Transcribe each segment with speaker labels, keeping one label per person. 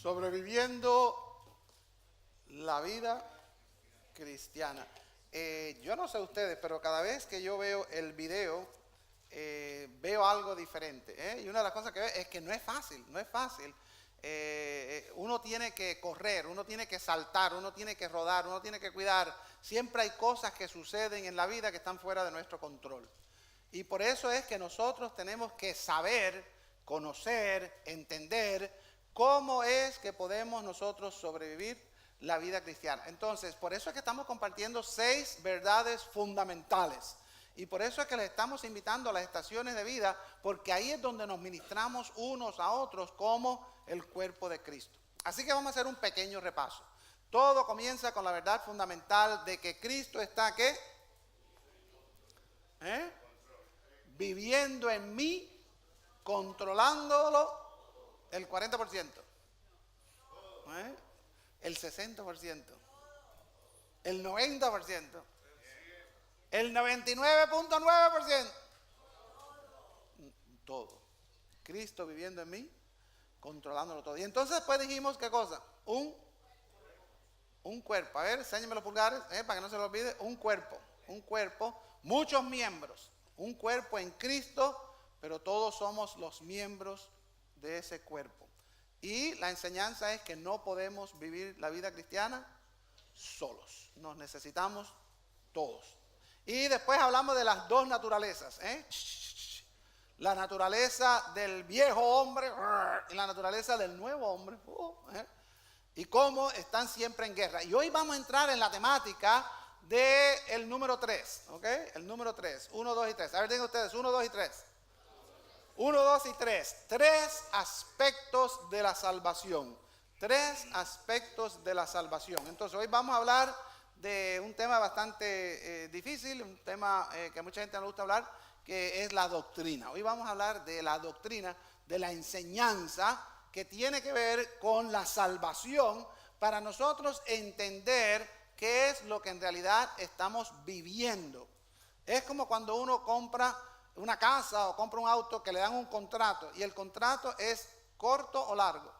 Speaker 1: Sobreviviendo la vida cristiana. Yo no sé ustedes, pero cada vez que yo veo el video, veo algo diferente. Y una de las cosas que veo es que no es fácil, no es fácil. Uno tiene que correr, uno tiene que saltar, uno tiene que rodar, uno tiene que cuidar. Siempre hay cosas que suceden en la vida que están fuera de nuestro control. Y por eso es que nosotros tenemos que saber, conocer, entender cómo es que podemos nosotros sobrevivir la vida cristiana. Entonces, por eso es que estamos compartiendo 6 verdades fundamentales. Y por eso es que les estamos invitando a las estaciones de vida, porque ahí es donde nos ministramos unos a otros como el cuerpo de Cristo. Así que vamos a hacer un pequeño repaso. Todo comienza con la verdad fundamental de que Cristo está, ¿qué? Viviendo en mí, controlándolo el 40%, el 60%, el 90%, el 99.9%, todo. Cristo viviendo en mí, controlándolo todo. Y entonces después dijimos, ¿qué cosa? Un cuerpo. A ver, enséñenme los pulgares, para que no se lo olvide. Un cuerpo, muchos miembros. Un cuerpo en Cristo, pero todos somos los miembros de ese cuerpo. Y la enseñanza es que no podemos vivir la vida cristiana solos. Nos necesitamos todos. Y después hablamos de las 2 naturalezas. La naturaleza del viejo hombre y la naturaleza del nuevo hombre. Y cómo están siempre en guerra. Y hoy vamos a entrar en la temática del número 3. ¿Ok? El número 3. 1, 2 y 3. A ver, digan ustedes, 1, 2 y 3. 1, 2 y 3. 3 aspectos de la salvación. 3 aspectos de la salvación. Entonces hoy vamos a hablar de un tema bastante difícil, un tema que a mucha gente no le gusta hablar, que es la doctrina. Hoy vamos a hablar de la doctrina, de la enseñanza que tiene que ver con la salvación, para nosotros entender qué es lo que en realidad estamos viviendo. Es como cuando uno compra una casa o compra un auto que le dan un contrato, y el contrato es corto o largo.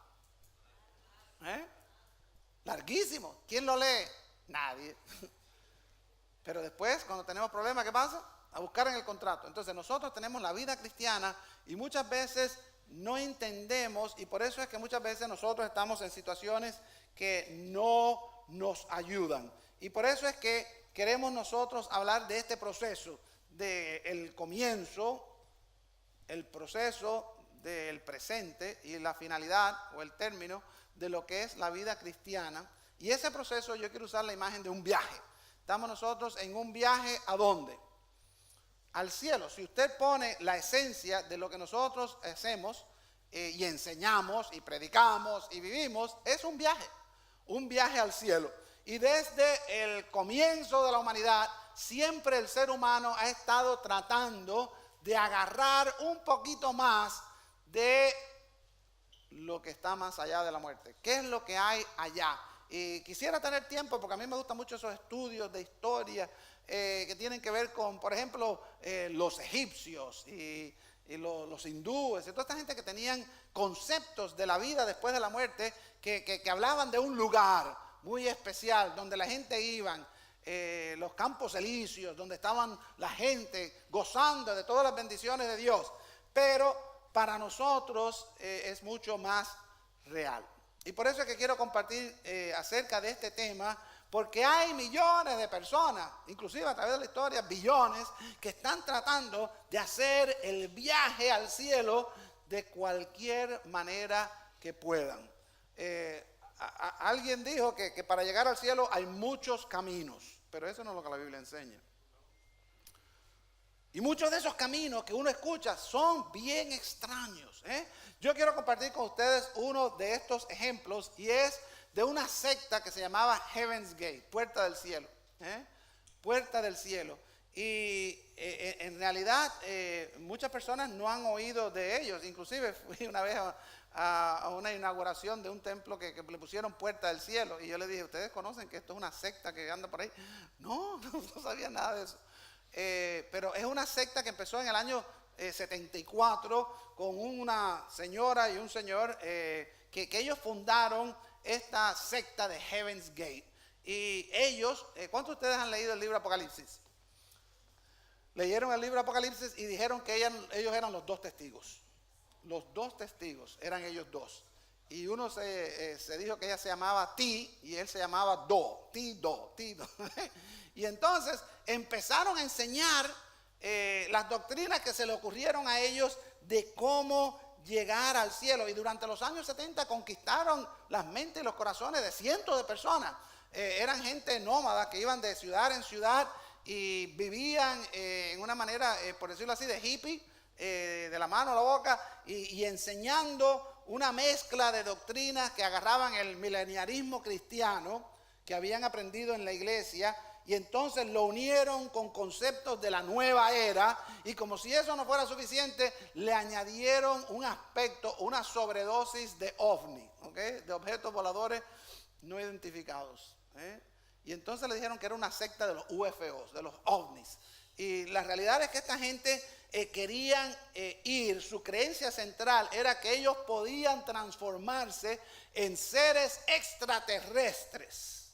Speaker 1: Larguísimo. ¿Quién lo lee? Nadie. Pero después, cuando tenemos problemas, ¿qué pasa? A buscar en el contrato. Entonces nosotros tenemos la vida cristiana y muchas veces no entendemos, y por eso es que muchas veces nosotros estamos en situaciones que no nos ayudan. Y por eso es que queremos nosotros hablar de este proceso, del comienzo, el proceso del presente y la finalidad o el término de lo que es la vida cristiana. Y ese proceso yo quiero usar la imagen de un viaje. Estamos nosotros en un viaje, ¿a dónde? Al cielo. Si usted pone la esencia de lo que nosotros hacemos y enseñamos y predicamos y vivimos, es un viaje al cielo. Y desde el comienzo de la humanidad, siempre el ser humano ha estado tratando de agarrar un poquito más de lo que está más allá de la muerte. ¿Qué es lo que hay allá? Y quisiera tener tiempo, porque a mí me gustan mucho esos estudios de historia que tienen que ver con, por ejemplo, los egipcios y los hindúes, y toda esta gente que tenían conceptos de la vida después de la muerte, que hablaban de un lugar muy especial donde la gente iban, los campos elíseos, donde estaban la gente gozando de todas las bendiciones de Dios. Pero para nosotros es mucho más real. Y por eso es que quiero compartir acerca de este tema, porque hay millones de personas, inclusive a través de la historia, billones, que están tratando de hacer el viaje al cielo de cualquier manera que puedan. Alguien dijo que para llegar al cielo hay muchos caminos, pero eso no es lo que la Biblia enseña. Y muchos de esos caminos que uno escucha son bien extraños. Yo quiero compartir con ustedes uno de estos ejemplos, y es de una secta que se llamaba Heaven's Gate, Puerta del Cielo. Puerta del Cielo. Y en realidad muchas personas no han oído de ellos. Inclusive fui una vez a una inauguración de un templo que le pusieron Puerta del Cielo. Y yo le dije, ¿ustedes conocen que esto es una secta que anda por ahí? No sabía nada de eso. Pero es una secta que empezó en el año 74 con una señora y un señor que ellos fundaron esta secta de Heaven's Gate. Y ellos, ¿cuántos de ustedes han leído el libro Apocalipsis? Leyeron el libro Apocalipsis y dijeron que ellos eran los dos testigos. Los dos testigos eran ellos dos. Y uno se dijo que ella se llamaba Ti y él se llamaba Do. Ti-Do. Y entonces empezaron a enseñar las doctrinas que se le ocurrieron a ellos de cómo llegar al cielo. Y durante los años 70 conquistaron las mentes y los corazones de cientos de personas. Eran gente nómada que iban de ciudad en ciudad y vivían en una manera, por decirlo así, de hippie, de la mano a la boca, y enseñando una mezcla de doctrinas que agarraban el mileniarismo cristiano que habían aprendido en la iglesia, y entonces lo unieron con conceptos de la nueva era, y como si eso no fuera suficiente, le añadieron un aspecto, una sobredosis de ovni, ¿okay? De objetos voladores no identificados. Y entonces le dijeron que era una secta de los UFOs, de los ovnis. Y la realidad es que esta gente querían ir, su creencia central era que ellos podían transformarse en seres extraterrestres.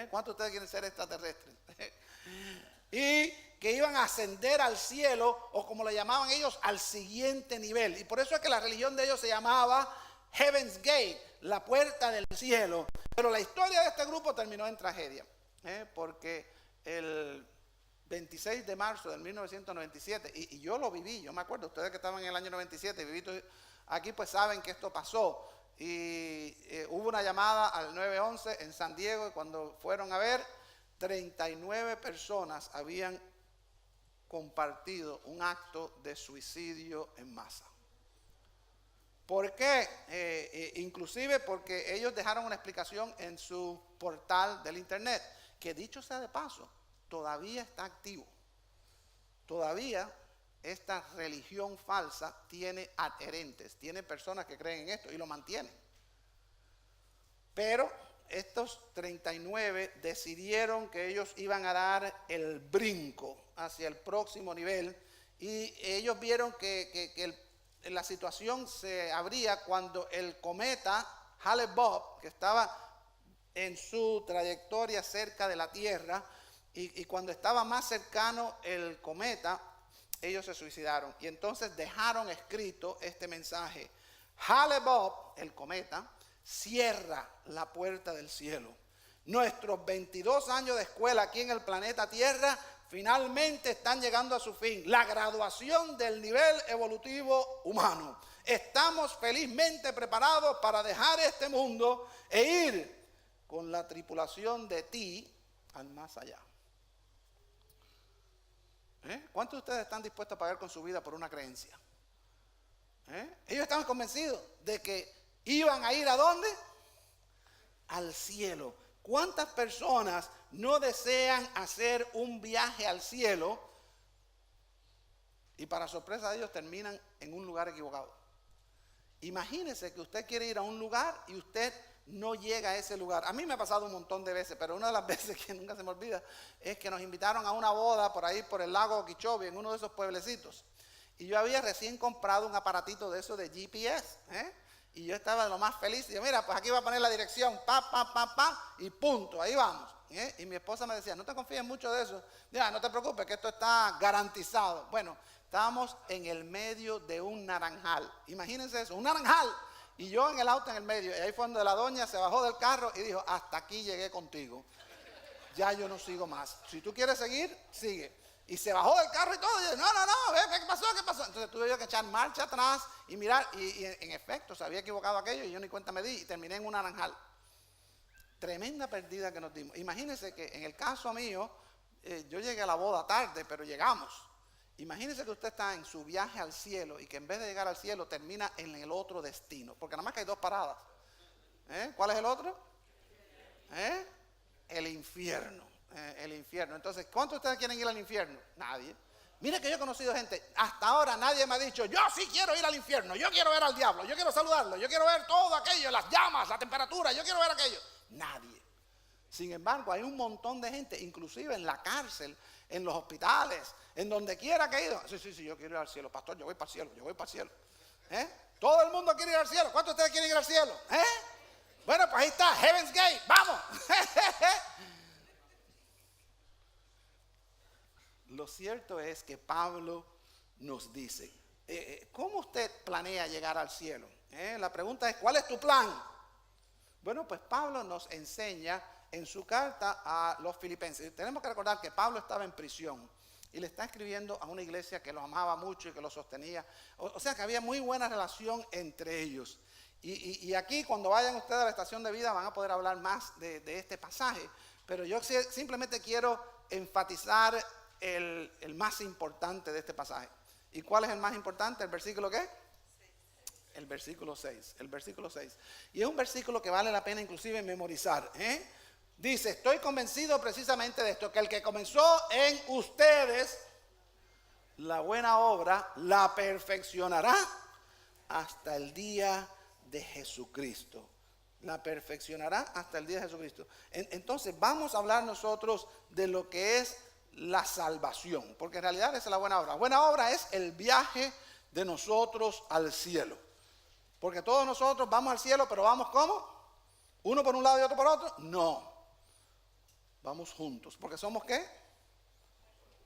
Speaker 1: ¿Cuántos de ustedes quieren ser extraterrestres? Y que iban a ascender al cielo, o como le llamaban ellos, al siguiente nivel. Y por eso es que la religión de ellos se llamaba Heaven's Gate, la puerta del cielo. Pero la historia de este grupo terminó en tragedia, porque el 26 de marzo del 1997, y yo lo viví, yo me acuerdo, ustedes que estaban en el año 97, viví aquí, pues saben que esto pasó. Y hubo una llamada al 911 en San Diego, y cuando fueron a ver, 39 personas habían compartido un acto de suicidio en masa. ¿Por qué? Inclusive porque ellos dejaron una explicación en su portal del internet, que dicho sea de paso, todavía está activo. Todavía esta religión falsa tiene adherentes, tiene personas que creen en esto y lo mantienen. Pero estos 39 decidieron que ellos iban a dar el brinco hacia el próximo nivel, y ellos vieron que la situación se abría cuando el cometa Hale-Bopp, que estaba en su trayectoria cerca de la Tierra, y cuando estaba más cercano el cometa, ellos se suicidaron. Y entonces dejaron escrito este mensaje: Hale-Bopp, el cometa, cierra la puerta del cielo. Nuestros 22 años de escuela aquí en el planeta Tierra finalmente están llegando a su fin. La graduación del nivel evolutivo humano. Estamos felizmente preparados para dejar este mundo e ir con la tripulación de Ti al más allá. ¿Cuántos de ustedes están dispuestos a pagar con su vida por una creencia? Ellos estaban convencidos de que iban a ir ¿a dónde? Al cielo. ¿Cuántas personas no desean hacer un viaje al cielo y para sorpresa de ellos terminan en un lugar equivocado? Imagínese que usted quiere ir a un lugar y usted no llega a ese lugar. A mí me ha pasado un montón de veces, pero una de las veces que nunca se me olvida es que nos invitaron a una boda por ahí por el lago Okeechobee, en uno de esos pueblecitos. Y yo había recién comprado un aparatito de eso de GPS, y yo estaba de lo más feliz. Y yo, mira, pues aquí va a poner la dirección, y punto, ahí vamos. Y mi esposa me decía, no te confíes mucho de eso. Ya, no te preocupes, que esto está garantizado. Bueno, estábamos en el medio de un naranjal. Imagínense eso, un naranjal. Y yo en el auto en el medio. Y ahí fue donde la doña se bajó del carro y dijo, hasta aquí llegué contigo. Ya yo no sigo más. Si tú quieres seguir, sigue. Y se bajó del carro y todo. Y yo, no, ¿qué pasó? Entonces tuve yo que echar marcha atrás y mirar. Y en efecto, se había equivocado aquello y yo ni cuenta me di. Y terminé en un naranjal. Tremenda pérdida que nos dimos. Imagínense que en el caso mío, yo llegué a la boda tarde, pero llegamos. Imagínense que usted está en su viaje al cielo y que en vez de llegar al cielo termina en el otro destino. Porque nada más que hay dos paradas. ¿Cuál es el otro? El infierno. El infierno. Entonces, ¿cuántos de ustedes quieren ir al infierno? Nadie. Mire que yo he conocido gente, hasta ahora nadie me ha dicho, yo sí quiero ir al infierno, yo quiero ver al diablo, yo quiero saludarlo, yo quiero ver todo aquello, las llamas, la temperatura, yo quiero ver aquello. Nadie. Sin embargo, hay un montón de gente, inclusive en la cárcel, en los hospitales, en donde quiera que he ido. Sí, yo quiero ir al cielo, pastor, yo voy para el cielo. Todo el mundo quiere ir al cielo. ¿Cuántos de ustedes quieren ir al cielo? Bueno, pues ahí está, Heaven's Gate, vamos. Lo cierto es que Pablo nos dice, ¿cómo usted planea llegar al cielo? La pregunta es, ¿cuál es tu plan? Bueno, pues Pablo nos enseña en su carta a los filipenses. Tenemos que recordar que Pablo estaba en prisión y le está escribiendo a una iglesia que los amaba mucho y que los sostenía. O sea que había muy buena relación entre ellos. Y aquí cuando vayan ustedes a la estación de vida van a poder hablar más de este pasaje. Pero yo simplemente quiero enfatizar el más importante de este pasaje. ¿Y cuál es el más importante? ¿El versículo qué? El versículo 6. El versículo 6. Y es un versículo que vale la pena inclusive memorizar. Dice, estoy convencido precisamente de esto, que el que comenzó en ustedes la buena obra la perfeccionará hasta el día de Jesucristo. La perfeccionará hasta el día de Jesucristo. Entonces vamos a hablar nosotros de lo que es la salvación, porque en realidad esa es la buena obra. La buena obra es el viaje de nosotros al cielo, porque todos nosotros vamos al cielo, pero vamos ¿cómo? ¿Uno por un lado y otro por otro? No, vamos juntos, porque somos ¿qué?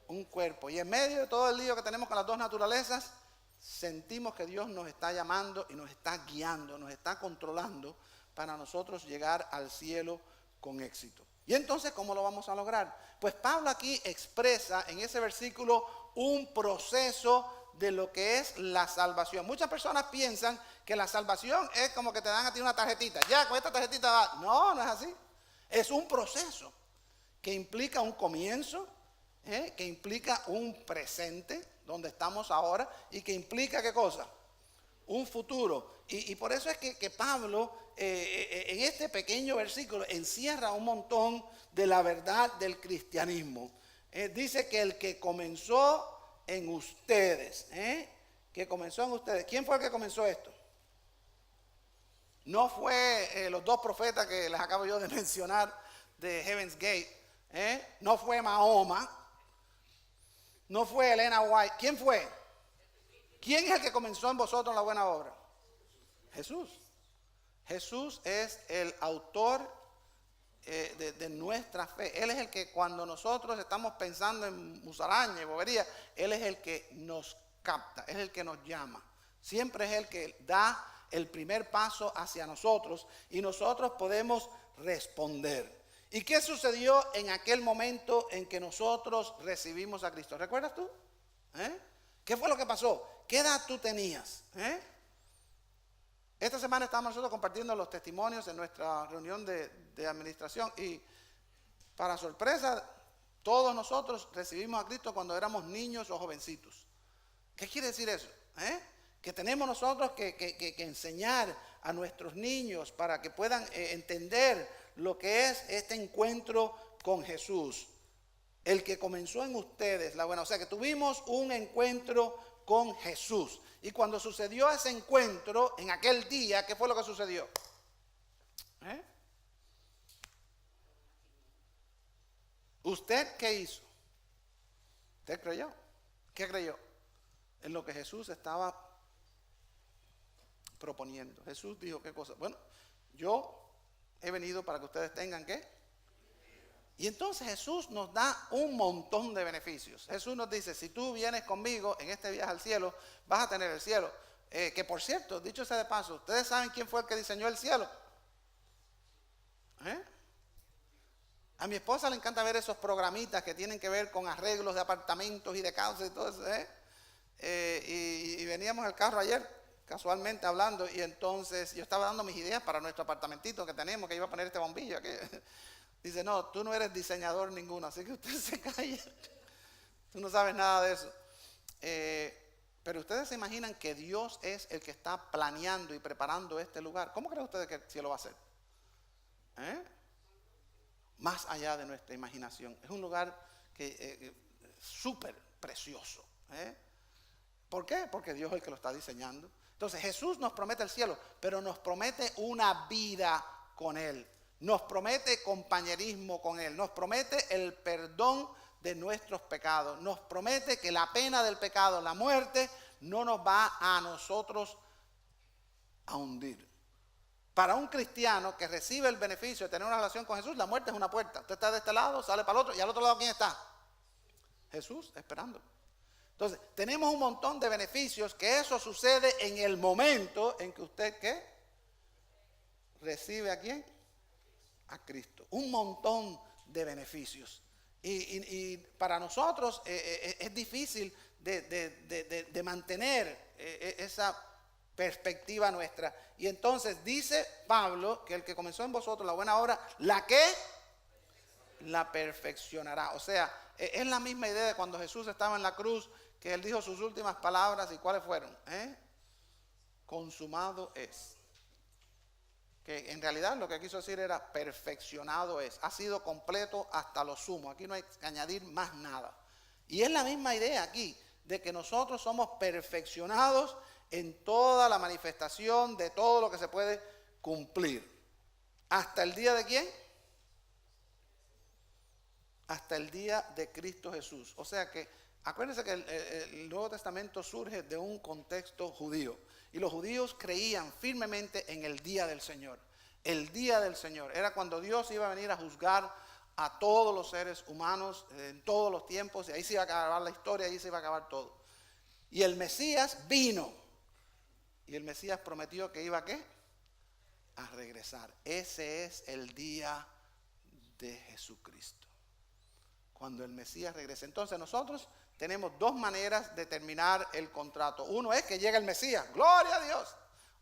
Speaker 1: Un cuerpo. Y en medio de todo el lío que tenemos con las dos naturalezas, sentimos que Dios nos está llamando y nos está guiando, nos está controlando para nosotros llegar al cielo con éxito. Y entonces, ¿cómo lo vamos a lograr? Pues Pablo aquí expresa en ese versículo un proceso de lo que es la salvación. Muchas personas piensan que la salvación es como que te dan a ti una tarjetita. Ya, con esta tarjetita va. No, no es así. Es un proceso que implica un comienzo, que implica un presente, donde estamos ahora, y que implica ¿qué cosa? Un futuro. Y por eso es que Pablo en este pequeño versículo encierra un montón de la verdad del cristianismo. Dice que el que comenzó en ustedes, ¿quién fue el que comenzó esto? No fue los dos profetas que les acabo yo de mencionar de Heaven's Gate, no fue Mahoma, no fue Elena White. ¿Quién fue? ¿Quién es el que comenzó en vosotros la buena obra? Jesús. Jesús es el autor de nuestra fe. Él es el que cuando nosotros estamos pensando en musaraña y bobería, Él es el que nos capta, es el que nos llama. Siempre es el que da el primer paso hacia nosotros y nosotros podemos responder. ¿Y qué sucedió en aquel momento en que nosotros recibimos a Cristo? ¿Recuerdas tú? ¿Qué fue lo que pasó? ¿Qué edad tú tenías? Esta semana estábamos nosotros compartiendo los testimonios en nuestra reunión de administración y para sorpresa todos nosotros recibimos a Cristo cuando éramos niños o jovencitos. ¿Qué quiere decir eso? Que tenemos nosotros que enseñar a nuestros niños para que puedan entender lo que es este encuentro con Jesús. El que comenzó en ustedes la buena, o sea que tuvimos un encuentro con Jesús. Y cuando sucedió ese encuentro, en aquel día, ¿qué fue lo que sucedió? ¿Usted qué hizo? ¿Usted creyó? ¿Qué creyó? En lo que Jesús estaba proponiendo. Jesús dijo, ¿qué cosa? Bueno, yo he venido para que ustedes tengan ¿qué? Y entonces Jesús nos da un montón de beneficios. Jesús nos dice, si tú vienes conmigo en este viaje al cielo, vas a tener el cielo. Que por cierto, dicho sea de paso, ¿ustedes saben quién fue el que diseñó el cielo? A mi esposa le encanta ver esos programitas que tienen que ver con arreglos de apartamentos y de casas y todo eso. Y veníamos en el carro ayer, casualmente hablando, y entonces yo estaba dando mis ideas para nuestro apartamentito que tenemos, que iba a poner este bombillo aquí. Dice, no, tú no eres diseñador ninguno, así que usted se calla. Tú no sabes nada de eso. Pero ustedes se imaginan que Dios es el que está planeando y preparando este lugar. ¿Cómo creen ustedes que el cielo va a ser? Más allá de nuestra imaginación. Es un lugar que súper precioso. ¿Por qué? Porque Dios es el que lo está diseñando. Entonces Jesús nos promete el cielo, pero nos promete una vida con Él. Nos promete compañerismo con Él, nos promete el perdón de nuestros pecados. Nos promete que la pena del pecado, la muerte, no nos va a nosotros a hundir. Para un cristiano que recibe el beneficio de tener una relación con Jesús, la muerte es una puerta. Usted está de este lado, sale para el otro, y al otro lado, ¿quién está? Jesús, esperando. Entonces, tenemos un montón de beneficios, que eso sucede en el momento en que usted, ¿qué? Recibe ¿a quién? A Cristo. Un montón de beneficios. Y para nosotros es difícil de mantener esa perspectiva nuestra. Y entonces dice Pablo que el que comenzó en vosotros la buena obra, ¿la qué? La perfeccionará. O sea, es la misma idea de cuando Jesús estaba en la cruz, que él dijo sus últimas palabras. ¿Y cuáles fueron? Consumado es. Que en realidad lo que quiso decir era perfeccionado es. Ha sido completo hasta lo sumo. Aquí no hay que añadir más nada. Y es la misma idea aquí, de que nosotros somos perfeccionados en toda la manifestación de todo lo que se puede cumplir. ¿Hasta el día de quién? Hasta el día de Cristo Jesús. O sea que, acuérdense que el Nuevo Testamento surge de un contexto judío. Y los judíos creían firmemente en el día del Señor. El día del Señor era cuando Dios iba a venir a juzgar a todos los seres humanos en todos los tiempos. Y ahí se iba a acabar la historia, ahí se iba a acabar todo. Y el Mesías vino. Y el Mesías prometió que iba ¿a qué? A regresar. Ese es el día de Jesucristo. Cuando el Mesías regrese. Entonces nosotros tenemos dos maneras de terminar el contrato. Uno es que llega el Mesías, gloria a Dios.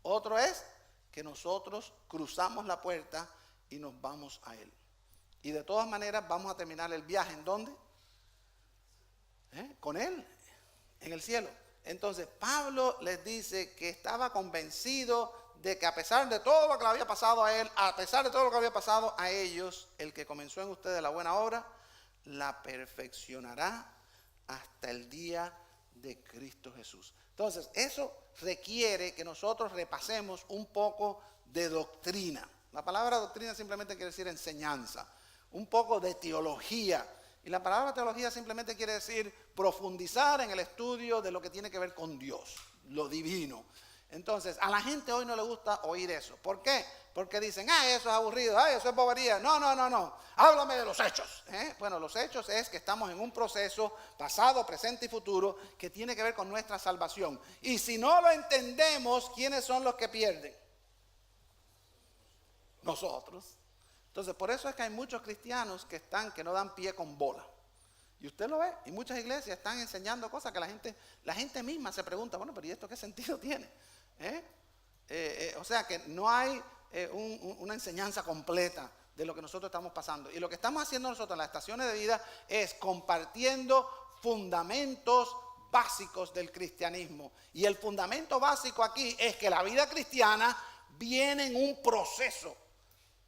Speaker 1: Otro es que nosotros cruzamos la puerta y nos vamos a Él. Y de todas maneras vamos a terminar el viaje. ¿En dónde? Con Él, en el cielo. Entonces Pablo les dice que estaba convencido de que a pesar de todo lo que le había pasado a él, a pesar de todo lo que había pasado a ellos, el que comenzó en ustedes la buena obra, la perfeccionará hasta el día de Cristo Jesús. Entonces, eso requiere que nosotros repasemos un poco de doctrina. La palabra doctrina simplemente quiere decir enseñanza, un poco de teología. Y la palabra teología simplemente quiere decir profundizar en el estudio de lo que tiene que ver con Dios, lo divino. Entonces, a la gente hoy no le gusta oír eso. ¿Por qué? Porque dicen, eso es aburrido, eso es bobería. No. Háblame de los hechos. Bueno, los hechos es que estamos en un proceso pasado, presente y futuro que tiene que ver con nuestra salvación. Y si no lo entendemos, ¿quiénes son los que pierden? Nosotros. Entonces, por eso es que hay muchos cristianos que no dan pie con bola. Y usted lo ve, y muchas iglesias están enseñando cosas que la gente misma se pregunta, bueno, pero ¿y esto qué sentido tiene? O sea que no hay una enseñanza completa de lo que nosotros estamos pasando. Y lo que estamos haciendo nosotros en las estaciones de vida es compartiendo fundamentos básicos del cristianismo. Y el fundamento básico aquí es que la vida cristiana viene en un proceso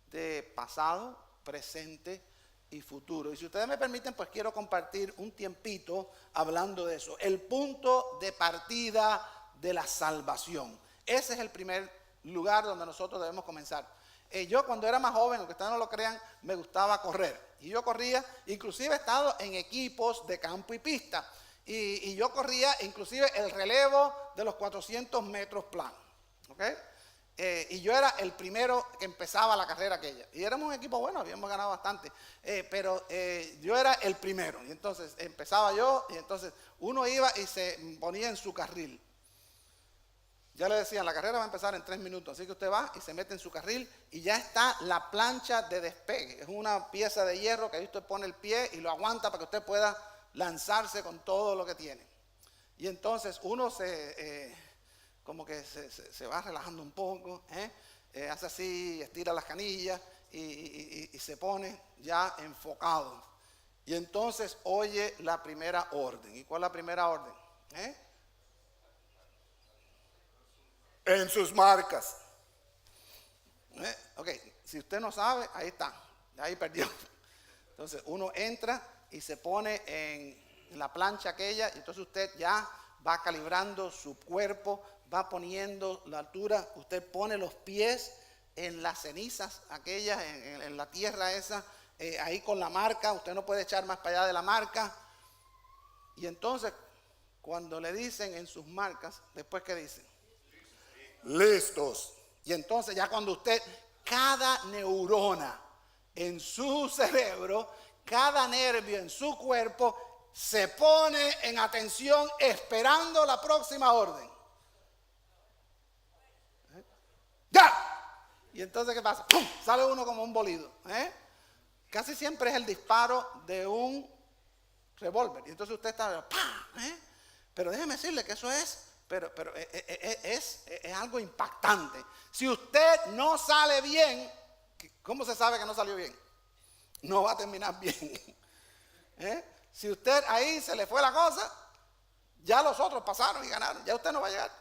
Speaker 1: de pasado, presente y futuro. Y si ustedes me permiten, pues quiero compartir un tiempito hablando de eso. El punto de partida de la salvación. Ese es el primer lugar donde nosotros debemos comenzar. Yo cuando era más joven, aunque ustedes no lo crean, me gustaba correr. Y yo corría, inclusive he estado en equipos de campo y pista. Y yo corría inclusive el relevo de los 400 metros planos. ¿Ok? Y yo era el primero que empezaba la carrera aquella. Y éramos un equipo bueno, habíamos ganado bastante. Pero yo era el primero. Y entonces empezaba yo, y entonces uno iba y se ponía en su carril. Ya le decían, la carrera va a empezar en 3 minutos. Así que usted va y se mete en su carril y ya está la plancha de despegue. Es una pieza de hierro que ahí usted pone el pie y lo aguanta para que usted pueda lanzarse con todo lo que tiene. Y entonces uno como que se va relajando un poco, hace así, estira las canillas y se pone ya enfocado. Y entonces oye la primera orden. ¿Y cuál es la primera orden? En sus marcas. Ok, si usted no sabe, ahí está, ahí perdió. Entonces uno entra y se pone en la plancha aquella, y entonces usted ya va calibrando su cuerpo, va poniendo la altura, usted pone los pies en las cenizas aquellas, en la tierra esa, ahí con la marca, usted no puede echar más para allá de la marca. Y entonces, cuando le dicen en sus marcas, después ¿qué dicen? Listos. Y entonces ya cuando usted, cada neurona en su cerebro, cada nervio en su cuerpo, se pone en atención esperando la próxima orden. ¡Ya! Y entonces ¿qué pasa? ¡Pum! Sale uno como un bolido. Casi siempre es el disparo de un revólver. Y entonces usted está, ¡pah! Pero déjeme decirle que eso es, es algo impactante. Si usted no sale bien, ¿cómo se sabe que no salió bien? No va a terminar bien. Si usted ahí se le fue la cosa, ya los otros pasaron y ganaron. Ya usted no va a llegar.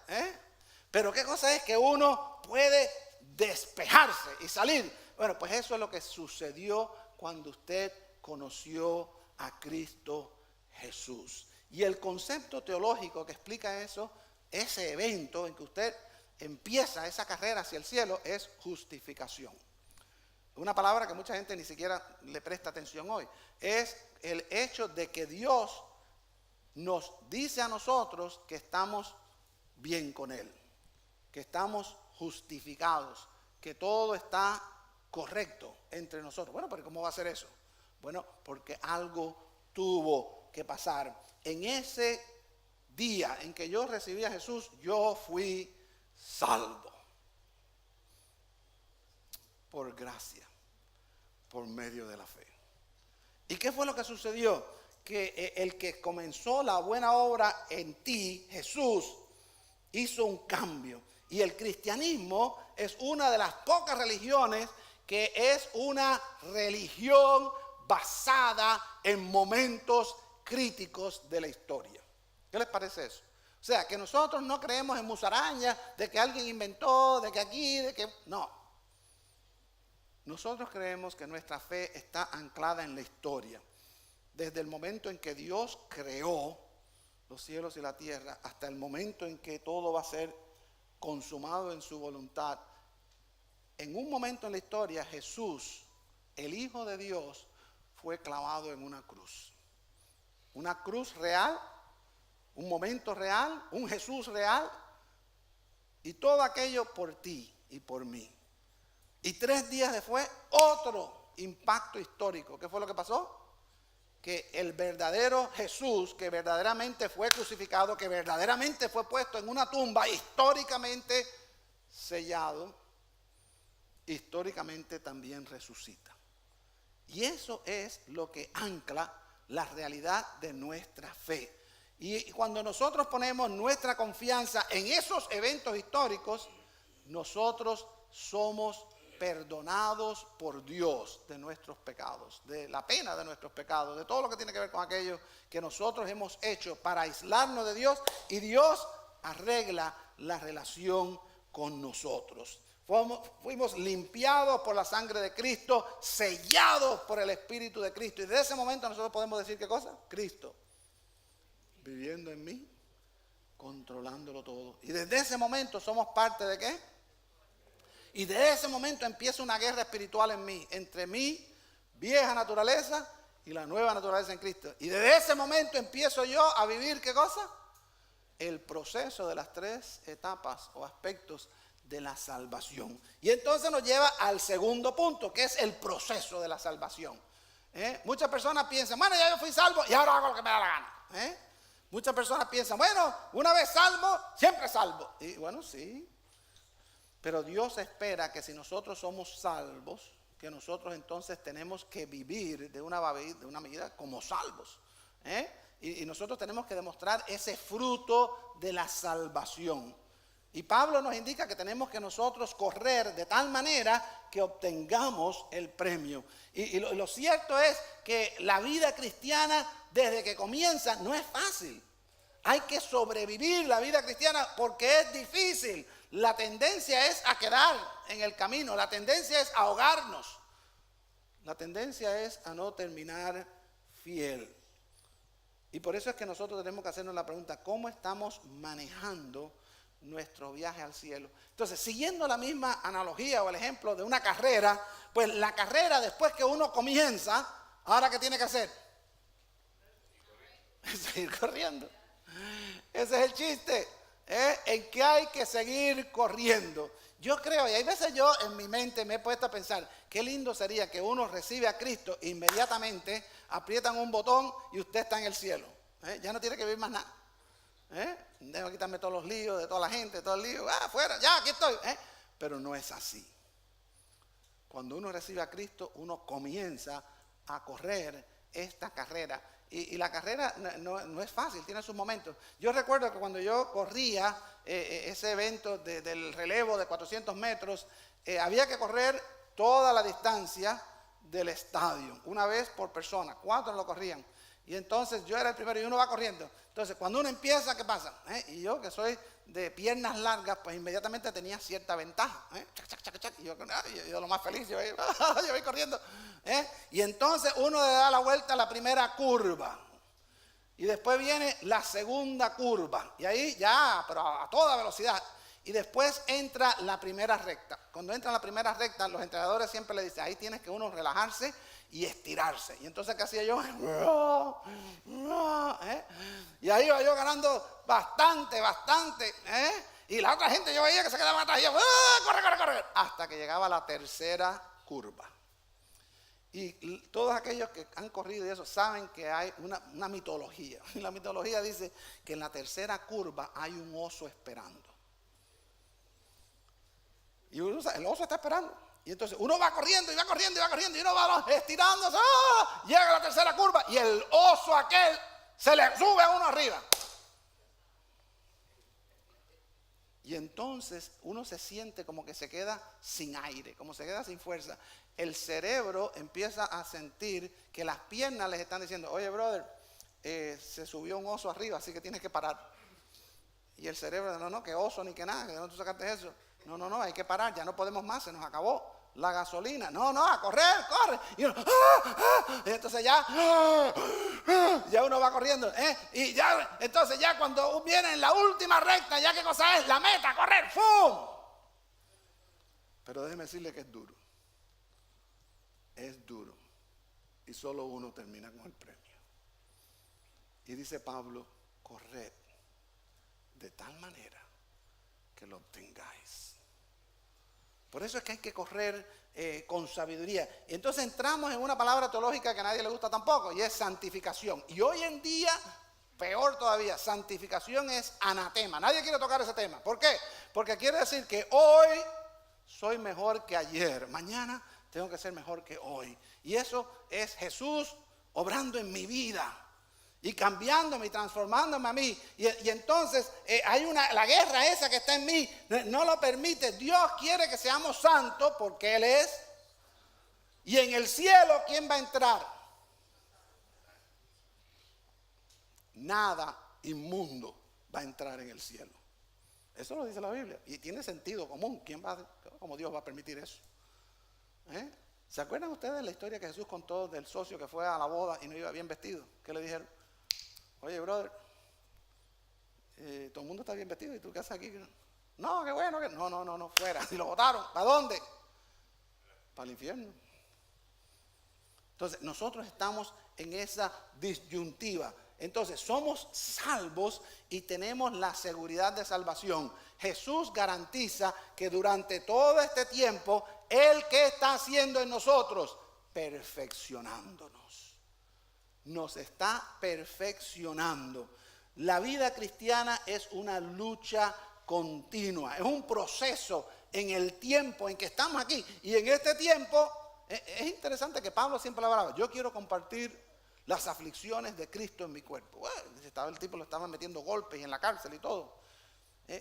Speaker 1: Pero qué cosa es que uno puede despejarse y salir. Bueno, pues eso es lo que sucedió cuando usted conoció a Cristo Jesús. Y el concepto teológico que explica eso, ese evento en que usted empieza esa carrera hacia el cielo, es justificación. Una palabra que mucha gente ni siquiera le presta atención hoy. Es el hecho de que Dios nos dice a nosotros que estamos bien con Él, que estamos justificados, que todo está correcto entre nosotros. Bueno, pero ¿cómo va a ser eso? Bueno, porque algo tuvo que pasar. En ese día en que yo recibí a Jesús, yo fui salvo. Por gracia, por medio de la fe. ¿Y qué fue lo que sucedió? Que el que comenzó la buena obra en ti, Jesús, hizo un cambio. Y el cristianismo es una de las pocas religiones que es una religión basada en momentos críticos de la historia. ¿Qué les parece eso? O sea, que nosotros no creemos en musarañas de que alguien inventó, de que aquí, de que... No. Nosotros creemos que nuestra fe está anclada en la historia. Desde el momento en que Dios creó los cielos y la tierra hasta el momento en que todo va a ser consumado en su voluntad. En un momento en la historia, Jesús, el Hijo de Dios, fue clavado en una cruz. Una cruz real, un momento real, un Jesús real, y todo aquello por ti y por mí. Y 3 días después, otro impacto histórico. ¿Qué fue lo que pasó? Que el verdadero Jesús, que verdaderamente fue crucificado, que verdaderamente fue puesto en una tumba históricamente sellado, históricamente también resucita. Y eso es lo que ancla la realidad de nuestra fe. Y cuando nosotros ponemos nuestra confianza en esos eventos históricos, nosotros somos perdonados por Dios de nuestros pecados, de la pena de nuestros pecados, de todo lo que tiene que ver con aquello que nosotros hemos hecho para aislarnos de Dios, y Dios arregla la relación con nosotros. Fuimos limpiados por la sangre de Cristo, sellados por el Espíritu de Cristo, y desde ese momento nosotros podemos decir ¿qué cosa? Cristo viviendo en mí, controlándolo todo. Y desde ese momento somos parte ¿de qué? Y desde ese momento empieza una guerra espiritual en mí, entre mi vieja naturaleza y la nueva naturaleza en Cristo. Y desde ese momento empiezo yo a vivir ¿qué cosa? El proceso de las 3 etapas o aspectos de la salvación. Y entonces nos lleva al segundo punto, que es el proceso de la salvación. Muchas personas piensan, bueno, ya yo fui salvo y ahora hago lo que me da la gana. Muchas personas piensan, bueno, una vez salvo, siempre salvo. Y bueno, sí. Pero Dios espera que si nosotros somos salvos, que nosotros entonces tenemos que vivir de una medida como salvos. Y nosotros tenemos que demostrar ese fruto de la salvación. Y Pablo nos indica que tenemos que nosotros correr de tal manera que obtengamos el premio. Y lo cierto es que la vida cristiana desde que comienza no es fácil. Hay que sobrevivir la vida cristiana porque es difícil. La tendencia es a quedar en el camino, la tendencia es a ahogarnos, la tendencia es a no terminar fiel. Y por eso es que nosotros tenemos que hacernos la pregunta, ¿cómo estamos manejando nuestro viaje al cielo. Entonces, siguiendo la misma analogía o el ejemplo de una carrera, pues la carrera después que uno comienza, ¿ahora qué tiene que hacer? Seguir corriendo. Ese es el chiste, en que hay que seguir corriendo. Yo creo, y hay veces yo en mi mente me he puesto a pensar, qué lindo sería que uno recibe a Cristo e inmediatamente aprietan un botón y usted está en el cielo. Ya no tiene que vivir más nada. Debo quitarme todos los líos de toda la gente, todo el lío, fuera, ya, aquí estoy. Pero no es así. Cuando uno recibe a Cristo, uno comienza a correr esta carrera. Y la carrera no es fácil, tiene sus momentos. Yo recuerdo que cuando yo corría ese evento del relevo de 400 metros, había que correr toda la distancia del estadio, una vez por persona, 4 lo corrían. Y entonces yo era el primero y uno va corriendo. Entonces cuando uno empieza, ¿qué pasa? Y yo que soy de piernas largas, pues inmediatamente tenía cierta ventaja. Chac, chac, chac, chac. Y yo lo más feliz, yo voy corriendo. Y entonces uno le da la vuelta a la primera curva. Y después viene la segunda curva. Y ahí ya, pero a toda velocidad. Y después entra la primera recta. Cuando entra la primera recta, los entrenadores siempre le dicen, ahí tienes que uno relajarse y estirarse. Y entonces, ¿qué hacía yo? Y ahí iba yo ganando bastante. Y la otra gente yo veía que se quedaba atrás. Y yo, corre. Hasta que llegaba la tercera curva. Y todos aquellos que han corrido y eso saben que hay una mitología. Y la mitología dice que en la tercera curva hay un oso esperando. Y el oso está esperando. Y entonces uno va corriendo y uno va estirándose. Llega a la tercera curva y el oso aquel se le sube a uno arriba. Y entonces uno se siente como que se queda sin aire, como se queda sin fuerza. El cerebro empieza a sentir que las piernas les están diciendo, oye brother, se subió un oso arriba, así que tienes que parar. Y el cerebro, no, que oso ni que nada, ¿de dónde tú sacaste eso? No, hay que parar, ya no podemos más, se nos acabó la gasolina. No, a correr, corre. Y uno, y entonces ya uno va corriendo. Y ya, entonces ya cuando viene en la última recta, ya qué cosa es, la meta, correr, ¡fum! Pero déjeme decirle que es duro. Es duro. Y solo uno termina con el premio. Y dice Pablo, corred de tal manera que lo obtengáis. Por eso es que hay que correr con sabiduría. Entonces entramos en una palabra teológica que a nadie le gusta tampoco, y es santificación. Y hoy en día, peor todavía, santificación es anatema. Nadie quiere tocar ese tema. ¿Por qué? Porque quiere decir que hoy soy mejor que ayer. Mañana tengo que ser mejor que hoy. Y eso es Jesús obrando en mi vida. Y cambiándome y transformándome a mí. Y entonces hay la guerra esa que está en mí. No lo permite. Dios quiere que seamos santos porque Él es. Y en el cielo, ¿quién va a entrar? Nada inmundo va a entrar en el cielo. Eso lo dice la Biblia. Y tiene sentido común. ¿Cómo Dios va a permitir eso? ¿Se acuerdan ustedes de la historia que Jesús contó del socio que fue a la boda y no iba bien vestido? ¿Qué le dijeron? Oye, brother, todo el mundo está bien vestido y tú qué haces aquí. No, qué bueno. No, fuera. Y lo botaron. ¿Para dónde? Para el infierno. Entonces, nosotros estamos en esa disyuntiva. Entonces, somos salvos y tenemos la seguridad de salvación. Jesús garantiza que durante todo este tiempo, Él, ¿qué está haciendo en nosotros? Perfeccionándonos. Nos está perfeccionando. La vida cristiana es una lucha continua, es un proceso en el tiempo en que estamos aquí. Y en este tiempo, es interesante que Pablo siempre hablaba, yo quiero compartir las aflicciones de Cristo en mi cuerpo. Bueno, el tipo le estaba metiendo golpes y en la cárcel y todo.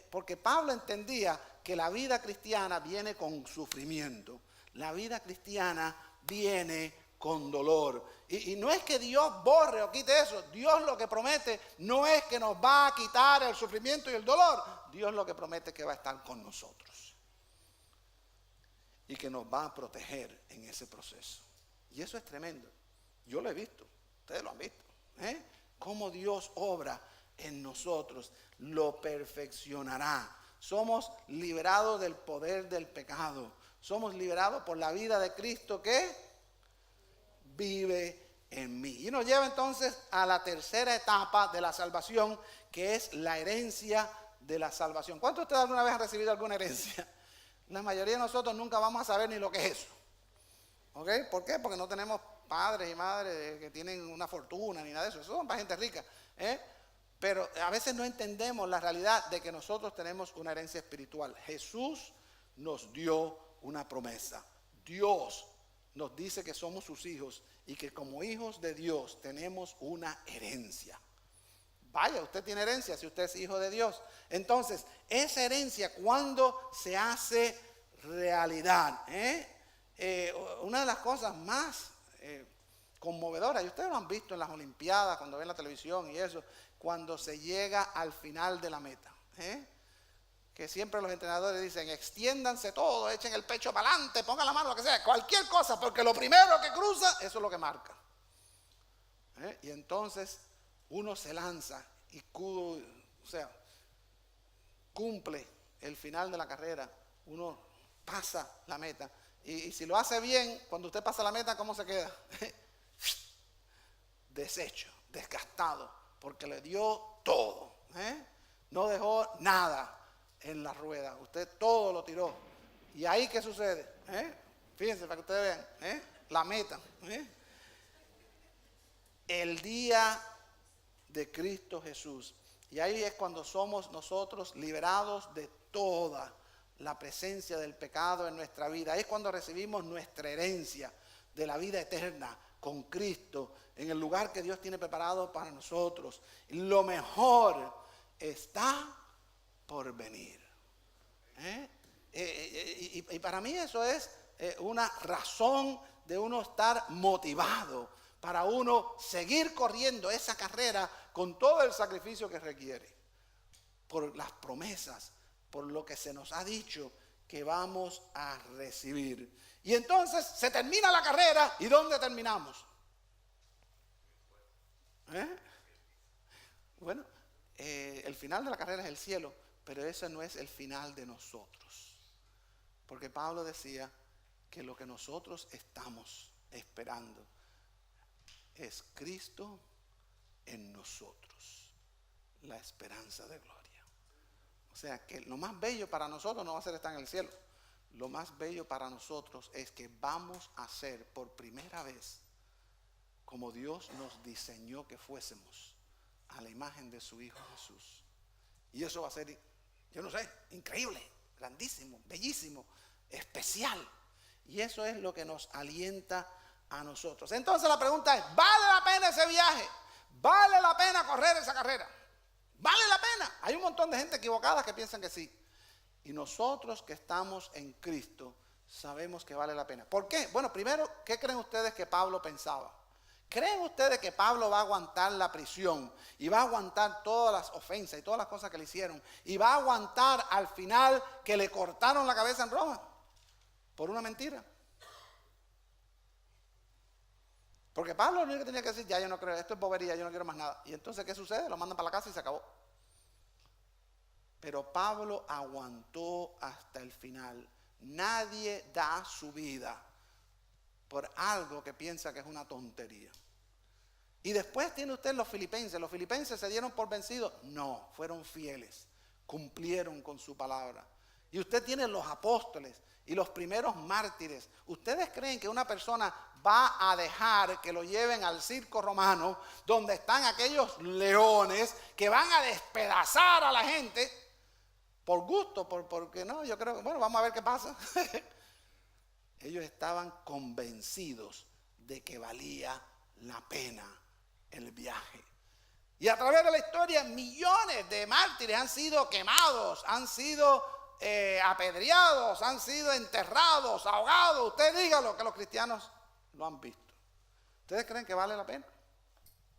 Speaker 1: Porque Pablo entendía que la vida cristiana viene con sufrimiento. La vida cristiana viene con dolor. Y no es que Dios borre o quite eso. Dios lo que promete no es que nos va a quitar el sufrimiento y el dolor. Dios lo que promete es que va a estar con nosotros. Y que nos va a proteger en ese proceso. Y eso es tremendo. Yo lo he visto. Ustedes lo han visto. Cómo Dios obra en nosotros. Lo perfeccionará. Somos liberados del poder del pecado. Somos liberados por la vida de Cristo que vive en mí. Y nos lleva entonces a la tercera etapa de la salvación, que es la herencia de la salvación. ¿Cuántos de ustedes alguna vez han recibido alguna herencia? La mayoría de nosotros nunca vamos a saber ni lo que es eso. ¿Ok? ¿Por qué? Porque no tenemos padres y madres que tienen una fortuna ni nada de eso. Eso son para gente rica. Pero a veces no entendemos la realidad de que nosotros tenemos una herencia espiritual. Jesús nos dio una promesa. Dios nos dice que somos sus hijos y que como hijos de Dios tenemos una herencia. Vaya, usted tiene herencia si usted es hijo de Dios. Entonces, esa herencia, ¿cuándo se hace realidad? Una de las cosas más conmovedoras, y ustedes lo han visto en las Olimpiadas, cuando ven la televisión y eso, cuando se llega al final de la meta. Que siempre los entrenadores dicen, extiéndanse todo, echen el pecho para adelante, pongan la mano, lo que sea, cualquier cosa, porque lo primero que cruza, eso es lo que marca. Y entonces uno se lanza y cumple el final de la carrera, uno pasa la meta. Y si lo hace bien, cuando usted pasa la meta, ¿cómo se queda? Deshecho, desgastado, porque le dio todo. No dejó nada en la rueda, usted todo lo tiró. ¿Y ahí qué sucede? Fíjense para que ustedes vean, la meta. El día de Cristo Jesús. Y ahí es cuando somos nosotros liberados de toda la presencia del pecado en nuestra vida. Ahí es cuando recibimos nuestra herencia de la vida eterna con Cristo en el lugar que Dios tiene preparado para nosotros. Lo mejor está por venir. Y para mí eso es una razón de uno estar motivado, para uno seguir corriendo esa carrera con todo el sacrificio que requiere, por las promesas, por lo que se nos ha dicho que vamos a recibir. Y entonces se termina la carrera, ¿y dónde terminamos? Bueno, el final de la carrera es el cielo, pero ese no es el final de nosotros. Porque Pablo decía que lo que nosotros estamos esperando es Cristo en nosotros, la esperanza de gloria. O sea que lo más bello para nosotros no va a ser estar en el cielo. Lo más bello para nosotros es que vamos a ser por primera vez como Dios nos diseñó que fuésemos, a la imagen de su Hijo Jesús. Y eso va a ser, yo no sé, increíble, grandísimo, bellísimo, especial. Y eso es lo que nos alienta a nosotros. Entonces la pregunta es, ¿vale la pena ese viaje? ¿Vale la pena correr esa carrera? ¿Vale la pena? Hay un montón de gente equivocada que piensan que sí. Y nosotros que estamos en Cristo sabemos que vale la pena. ¿Por qué? Bueno, primero, ¿qué creen ustedes que Pablo pensaba? ¿Creen ustedes que Pablo va a aguantar la prisión y va a aguantar todas las ofensas y todas las cosas que le hicieron y va a aguantar al final que le cortaron la cabeza en Roma por una mentira? Porque Pablo lo único que tenía que decir, ya yo no creo, esto es bobería, yo no quiero más nada. Y entonces, ¿qué sucede? Lo mandan para la casa y se acabó. Pero Pablo aguantó hasta el final. Nadie da su vida por algo que piensa que es una tontería. Y después tiene usted los filipenses. ¿Los filipenses se dieron por vencidos? No, fueron fieles, cumplieron con su palabra. Y usted tiene los apóstoles y los primeros mártires. ¿Ustedes creen que una persona va a dejar que lo lleven al circo romano, donde están aquellos leones que van a despedazar a la gente por gusto? Porque no, yo creo que, bueno, vamos a ver qué pasa. Ellos estaban convencidos de que valía la pena el viaje. Y a través de la historia, millones de mártires han sido quemados, han sido apedreados, han sido enterrados, ahogados. Usted dígalo, que los cristianos lo han visto. ¿Ustedes creen que vale la pena?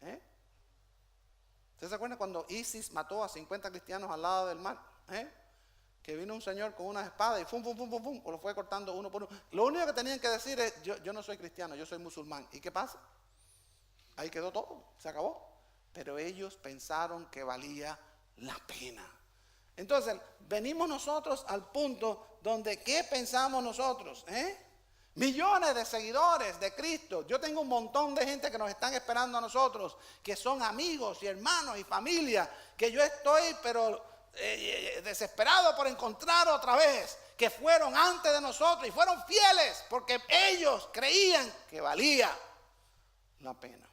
Speaker 1: ¿Ustedes se acuerdan cuando ISIS mató a 50 cristianos al lado del mar? Que vino un señor con una espada y o lo fue cortando uno por uno. Lo único que tenían que decir es, yo no soy cristiano, yo soy musulmán. ¿Y qué pasa? Ahí quedó todo, se acabó. Pero ellos pensaron que valía la pena. Entonces, venimos nosotros al punto donde, ¿qué pensamos nosotros? Millones de seguidores de Cristo. Yo tengo un montón de gente que nos están esperando a nosotros, que son amigos y hermanos y familia, que yo estoy pero desesperado por encontrar otra vez, que fueron antes de nosotros y fueron fieles porque ellos creían que valía la pena.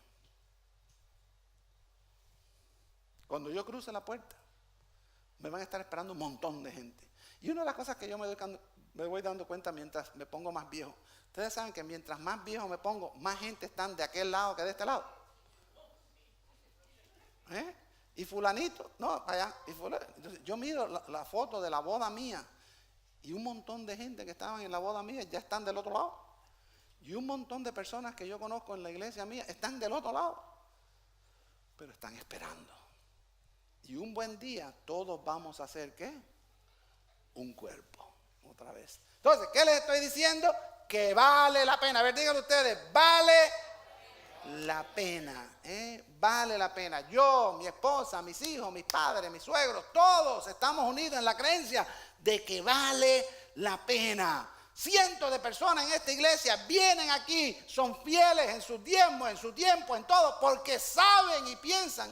Speaker 1: Cuando yo cruce la puerta, me van a estar esperando un montón de gente. Y una de las cosas que yo me voy dando cuenta mientras me pongo más viejo, ustedes saben que mientras más viejo me pongo, más gente están de aquel lado que de este lado. Y fulanito, no, para allá. Y fulanito. Entonces, yo miro la foto de la boda mía y un montón de gente que estaban en la boda mía ya están del otro lado. Y un montón de personas que yo conozco en la iglesia mía están del otro lado. Pero están esperando. Y un buen día todos vamos a hacer, ¿qué? Un cuerpo, otra vez. Entonces, ¿qué les estoy diciendo? Que vale la pena. A ver, díganlo ustedes, vale la pena, vale la pena. Yo, mi esposa, mis hijos, mis padres, mis suegros, todos estamos unidos en la creencia de que vale la pena. Cientos de personas en esta iglesia vienen aquí, son fieles en sus diezmos, en su tiempo, en todo, porque saben y piensan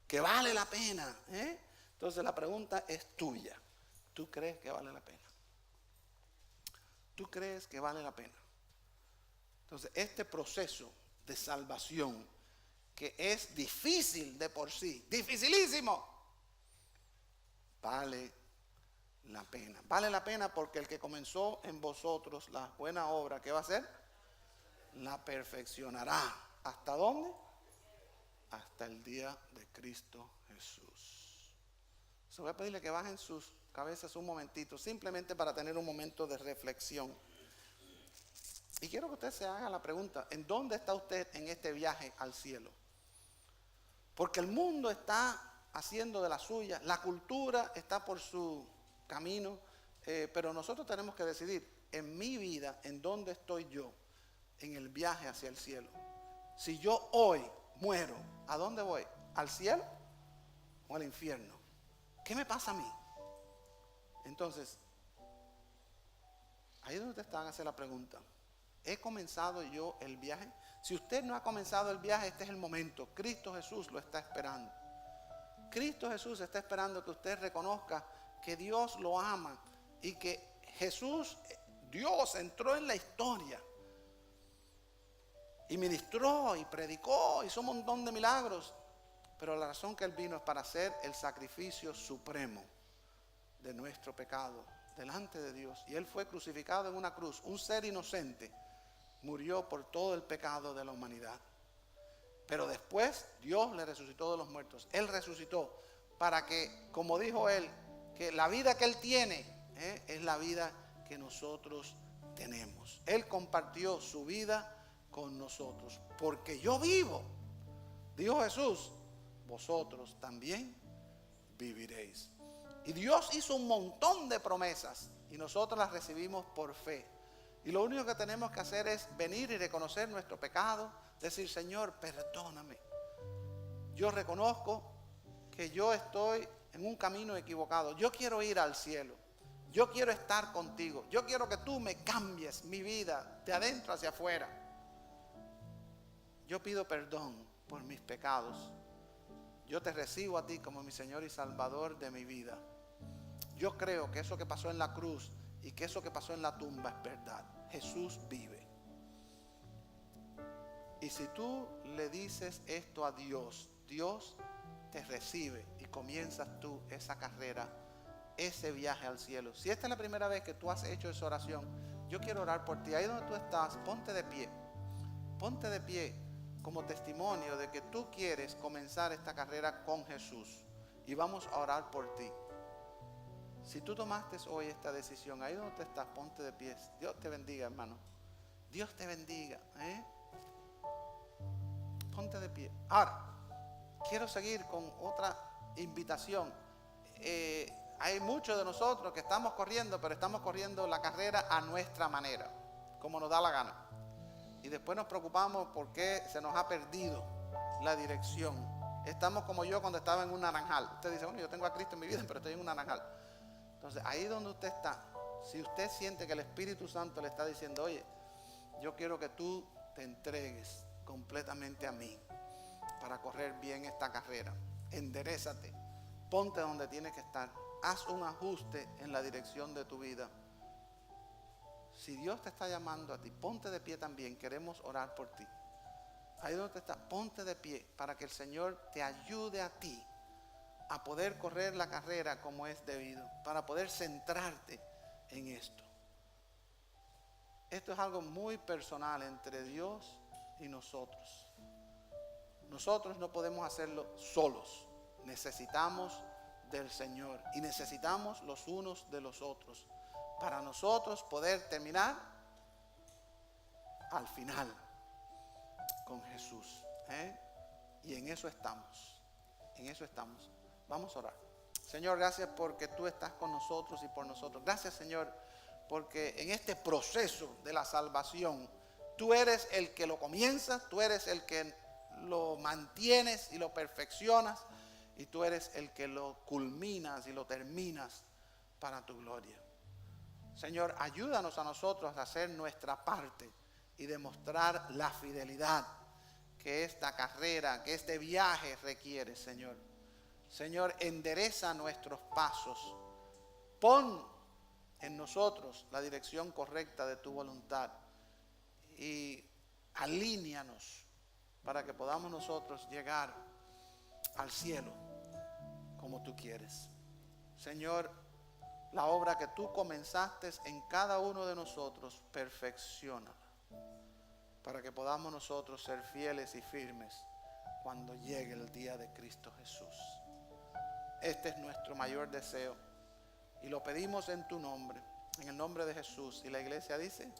Speaker 1: que vale la pena. Entonces la pregunta es tuya. ¿Tú crees que vale la pena? ¿Tú crees que vale la pena? Entonces este proceso de salvación, que es difícil de por sí, dificilísimo, vale la pena. Vale la pena porque el que comenzó en vosotros la buena obra, ¿qué va a hacer? La perfeccionará. ¿Hasta dónde? Hasta el día de Cristo Jesús. So, voy a pedirle que bajen sus cabezas un momentito, simplemente para tener un momento de reflexión. Y quiero que usted se haga la pregunta, ¿en dónde está usted en este viaje al cielo? Porque el mundo está haciendo de la suya, la cultura está por su camino, pero nosotros tenemos que decidir en mi vida, en dónde estoy yo, en el viaje hacia el cielo. Si yo hoy muero, ¿a dónde voy? ¿Al cielo o al infierno? ¿Qué me pasa a mí? Entonces, ahí es donde ustedes están a hacer la pregunta. ¿He comenzado yo el viaje? Si usted no ha comenzado el viaje, este es el momento. Cristo Jesús lo está esperando. Cristo Jesús está esperando que usted reconozca que Dios lo ama y que Jesús, Dios, entró en la historia y ministró y predicó, hizo un montón de milagros, pero la razón que Él vino es para hacer el sacrificio supremo de nuestro pecado delante de Dios. Y Él fue crucificado en una cruz, un ser inocente, murió por todo el pecado de la humanidad. Pero después Dios le resucitó de los muertos. Él resucitó para que, como dijo Él, que la vida que Él tiene es la vida que nosotros tenemos. Él compartió su vida con nosotros. Porque yo vivo, dijo Jesús, vosotros también viviréis. Y Dios hizo un montón de promesas y nosotros las recibimos por fe. Y lo único que tenemos que hacer es venir y reconocer nuestro pecado, decir, Señor, perdóname. Yo reconozco que yo estoy en un camino equivocado. Yo quiero ir al cielo. Yo quiero estar contigo. Yo quiero que tú me cambies mi vida de adentro hacia afuera. Yo pido perdón por mis pecados. Yo te recibo a ti como mi Señor y Salvador de mi vida. Yo creo que eso que pasó en la cruz y que eso que pasó en la tumba es verdad. Jesús vive. Y si tú le dices esto a Dios, Dios te recibe y comienzas tú esa carrera, ese viaje al cielo. Si esta es la primera vez que tú has hecho esa oración, yo quiero orar por ti. Ahí donde tú estás, ponte de pie. Ponte de pie como testimonio de que tú quieres comenzar esta carrera con Jesús. Y vamos a orar por ti. Si tú tomaste hoy esta decisión, ahí donde tú estás, ponte de pie. Dios te bendiga, hermano. Dios te bendiga. Ponte de pie. Ahora, quiero seguir con otra invitación. Hay muchos de nosotros que estamos corriendo, pero estamos corriendo la carrera a nuestra manera, como nos da la gana. Y después nos preocupamos porque se nos ha perdido la dirección. estamos como yo cuando estaba en un naranjal. Usted dice, bueno, yo tengo a Cristo en mi vida, pero estoy en un naranjal. Entonces, ahí donde usted está, si usted siente que el Espíritu Santo le está diciendo, oye, yo quiero que tú te entregues completamente a mí para correr bien esta carrera, enderézate, ponte donde tienes que estar, haz un ajuste en la dirección de tu vida. Si Dios te está llamando a ti, ponte de pie también, queremos orar por ti. Ahí donde está, ponte de pie para que el Señor te ayude a ti a poder correr la carrera como es debido, para poder centrarte en esto. Esto es algo muy personal entre Dios y nosotros. Nosotros no podemos hacerlo solos. Necesitamos del Señor y necesitamos los unos de los otros para nosotros poder terminar al final con Jesús. Y en eso estamos. En eso estamos. Vamos a orar. Señor, gracias porque tú estás con nosotros y por nosotros. Gracias, Señor, porque en este proceso de la salvación, tú eres el que lo comienza, tú eres el que lo mantienes y lo perfeccionas, y tú eres el que lo culminas y lo terminas para tu gloria. Señor, ayúdanos a nosotros a hacer nuestra parte y demostrar la fidelidad que esta carrera, que este viaje requiere, Señor. Señor, endereza nuestros pasos. Pon en nosotros la dirección correcta de tu voluntad y alíneanos para que podamos nosotros llegar al cielo como tú quieres. Señor, la obra que tú comenzaste en cada uno de nosotros, perfecciónala para que podamos nosotros ser fieles y firmes cuando llegue el día de Cristo Jesús. Este es nuestro mayor deseo y lo pedimos en tu nombre, en el nombre de Jesús. Y la iglesia dice...